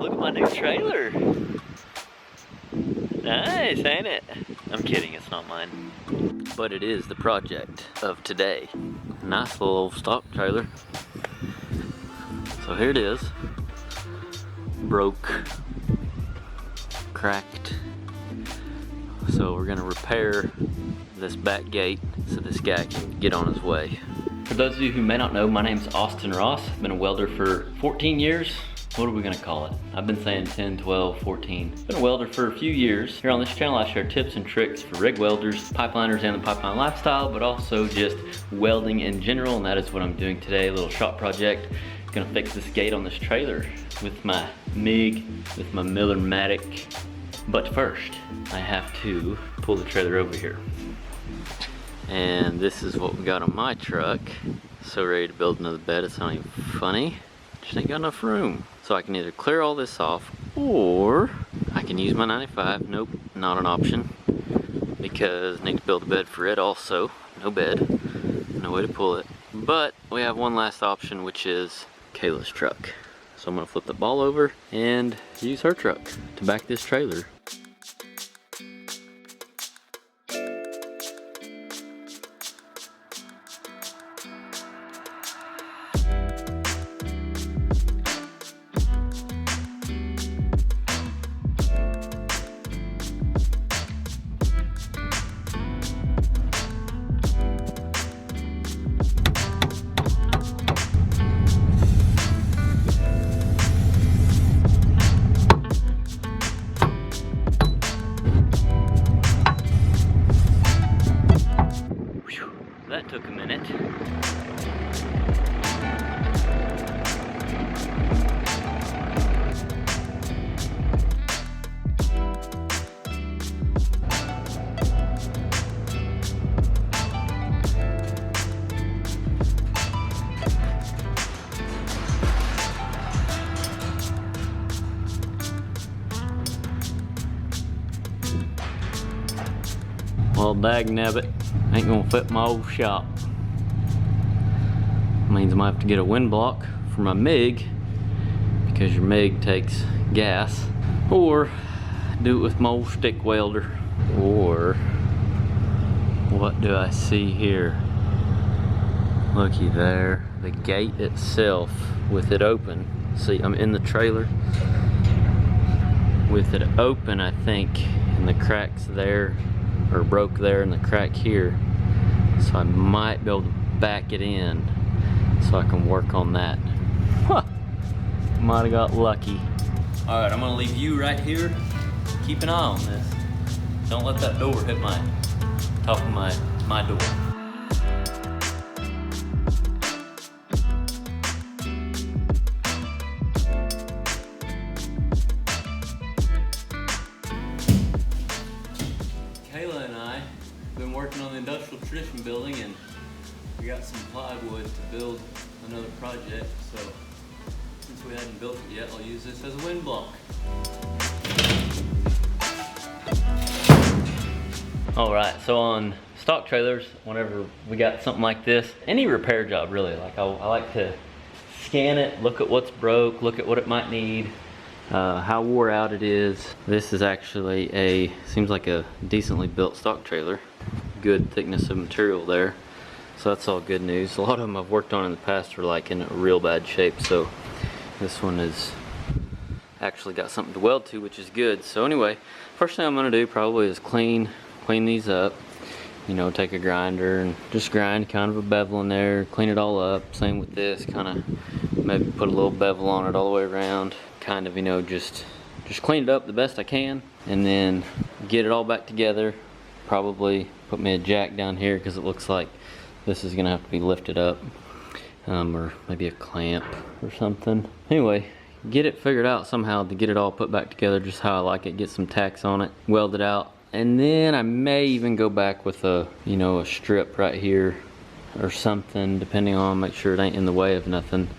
look at my new trailer. Nice, ain't it? I'm kidding, it's not mine. But it is the project of today. Nice little old stock trailer. So here it is. Broke. Cracked. So we're gonna repair this back gate so this guy can get on his way. For those of you who may not know, my name's Austin Ross. I've been a welder for 14 years. What are we gonna call it? I've been saying 10, 12, 14. Been a welder for a few years. Here on this channel, I share tips and tricks for rig welders, pipeliners, and the pipeline lifestyle, but also just welding in general, and that is what I'm doing today, a little shop project. Gonna fix this gate on this trailer with my MIG, with my Miller-Matic. But first, I have to pull the trailer over here. And this is what we got on my truck. So ready to build another bed, it's not even funny. Just ain't got enough room. So I can either clear all this off, or I can use my 95. Nope, not an option. Because I need to build a bed for it also. No bed, no way to pull it. But we have one last option, which is Kayla's truck. So I'm gonna flip the ball over and use her truck to back this trailer. That took a minute. Well, dagnabbit, ain't gonna fit my old shop. Means I might have to get a wind block for my MIG, because your MIG takes gas, or do it with my old stick welder. Or what do I see here? Looky there, the gate itself with it open. See, I'm in the trailer with it open, I think, and the cracks there, or broke there and the crack here. So I might be able to back it in so I can work on that. Huh. Might have got lucky. All right, I'm gonna leave you right here. Keep an eye on this. Don't let that door hit my top of my door. Kayla and I have been working on the industrial tradition building, and we got some plywood to build another project. So since we hadn't built it yet, I'll use this as a wind block. All right, so on stock trailers, whenever we got something like this, any repair job really, like I like to scan it, look at what's broke, look at what it might need, how wore out it is. This is actually seems like a decently built stock trailer. Good thickness of material there. So that's all good news. A lot of them I've worked on in the past are like in a real bad shape. So this one is actually got something to weld to, which is good. So anyway, first thing I'm gonna do probably is clean these up. You know, take a grinder and just grind kind of a bevel in there, clean it all up. Same with this, kind of maybe put a little bevel on it all the way around. Kind of, you know, just clean it up the best I can, and then get it all back together. Probably put me a jack down here because it looks like this is gonna have to be lifted up, or maybe a clamp or something. Anyway, get it figured out somehow to get it all put back together just how I like it. Get some tacks on it, weld it out, and then I may even go back with a strip right here or something, depending on, make sure it ain't in the way of nothing.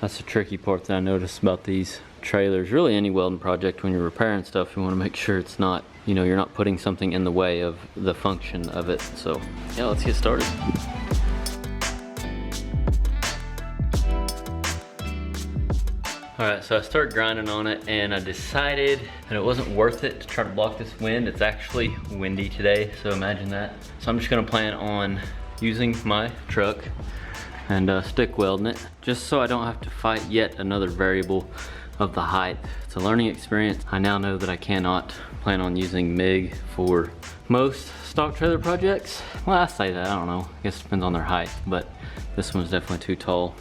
That's the tricky part that I noticed about these trailers. Really any welding project, when you're repairing stuff, you want to make sure it's not, you're not putting something in the way of the function of it. So yeah, let's get started. All right, so I started grinding on it and I decided that it wasn't worth it to try to block this wind. It's actually windy today, so imagine that. So I'm just gonna plan on using my truck and stick welding it, just so I don't have to fight yet another variable of the height. It's a learning experience. I now know that I cannot plan on using MIG for most stock trailer projects. Well, I say that, I don't know. I guess it depends on their height, but this one's definitely too tall.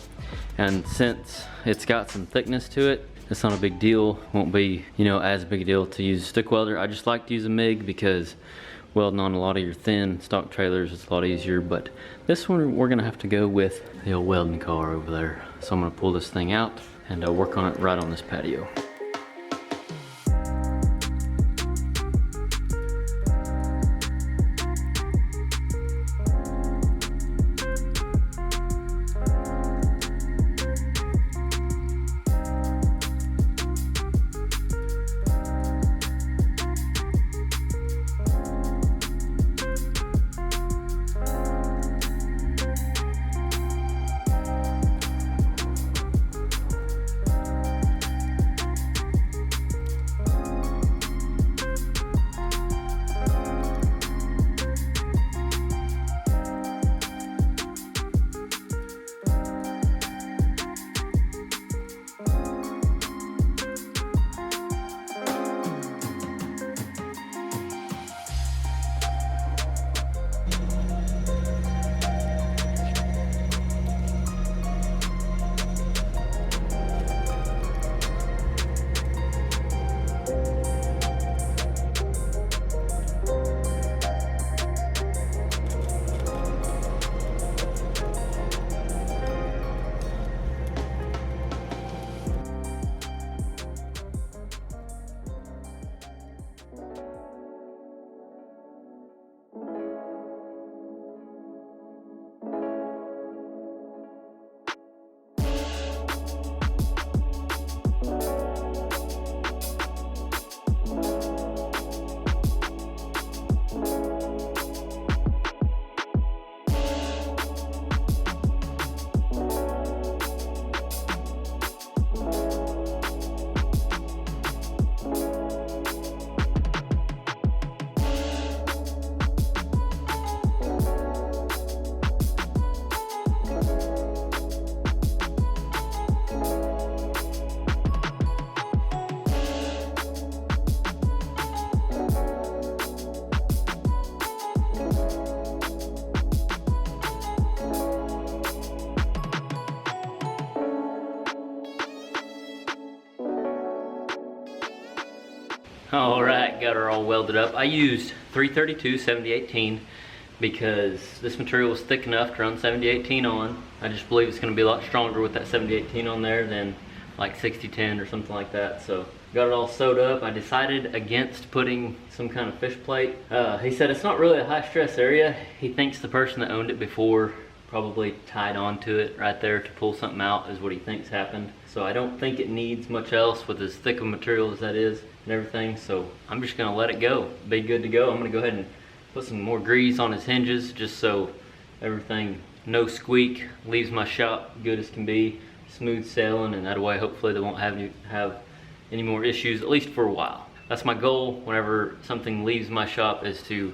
And since it's got some thickness to it, it's not a big deal. Won't be, you know, as big a deal to use a stick welder. I just like to use a MIG because welding on a lot of your thin stock trailers is a lot easier, but this one we're gonna have to go with the old welding car over there. So I'm gonna pull this thing out and work on it right on this patio. All right, got her all welded up. I used 332 7018 because this material was thick enough to run 7018 on. I just believe it's gonna be a lot stronger with that 7018 on there than like 6010 or something like that. So got it all sewed up. I decided against putting some kind of fish plate. He said it's not really a high stress area. He thinks the person that owned it before probably tied onto it right there to pull something out is what he thinks happened. So I don't think it needs much else with as thick of material as that is and everything. So I'm just gonna let it go, be good to go. I'm gonna go ahead and put some more grease on his hinges just so everything, no squeak, leaves my shop good as can be, smooth sailing, and that way hopefully they won't have any more issues, at least for a while. That's my goal whenever something leaves my shop, is to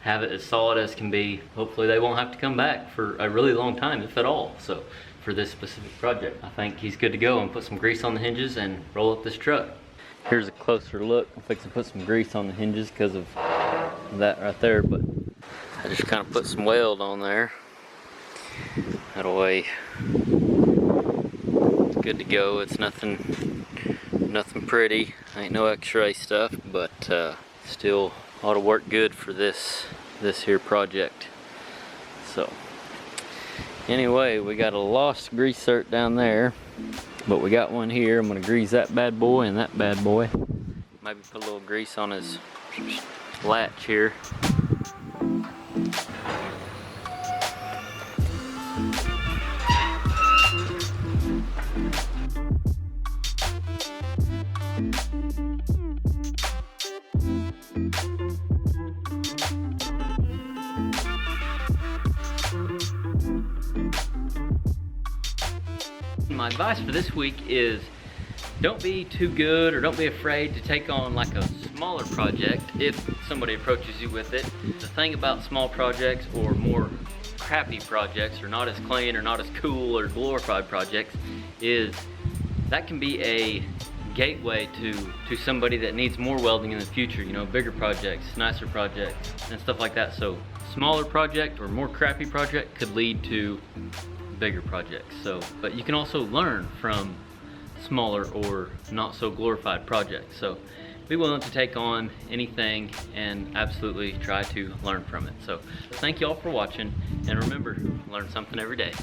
have it as solid as can be. Hopefully they won't have to come back for a really long time, if at all. So for this specific project, I think he's good to go, and put some grease on the hinges and roll up this truck. Here's a closer look. I'm fixing to put some grease on the hinges because of that right there, but I just kind of put some weld on there. That way it's good to go. It's nothing pretty. Ain't no x-ray stuff, but still ought to work good for this here project. So anyway, we got a lost grease cert down there, but we got one here. I'm gonna grease that bad boy and that bad boy. Maybe put a little grease on his latch here. My advice for this week is don't be too good, or don't be afraid to take on like a smaller project if somebody approaches you with it. The thing about small projects, or more crappy projects, or not as clean or not as cool or glorified projects, is that can be a gateway to somebody that needs more welding in the future, you know, bigger projects, nicer projects, and stuff like that. So smaller project or more crappy project could lead to bigger projects. So, but you can also learn from smaller or not so glorified projects. So be willing to take on anything and absolutely try to learn from it. So thank you all for watching, and remember, learn something every day.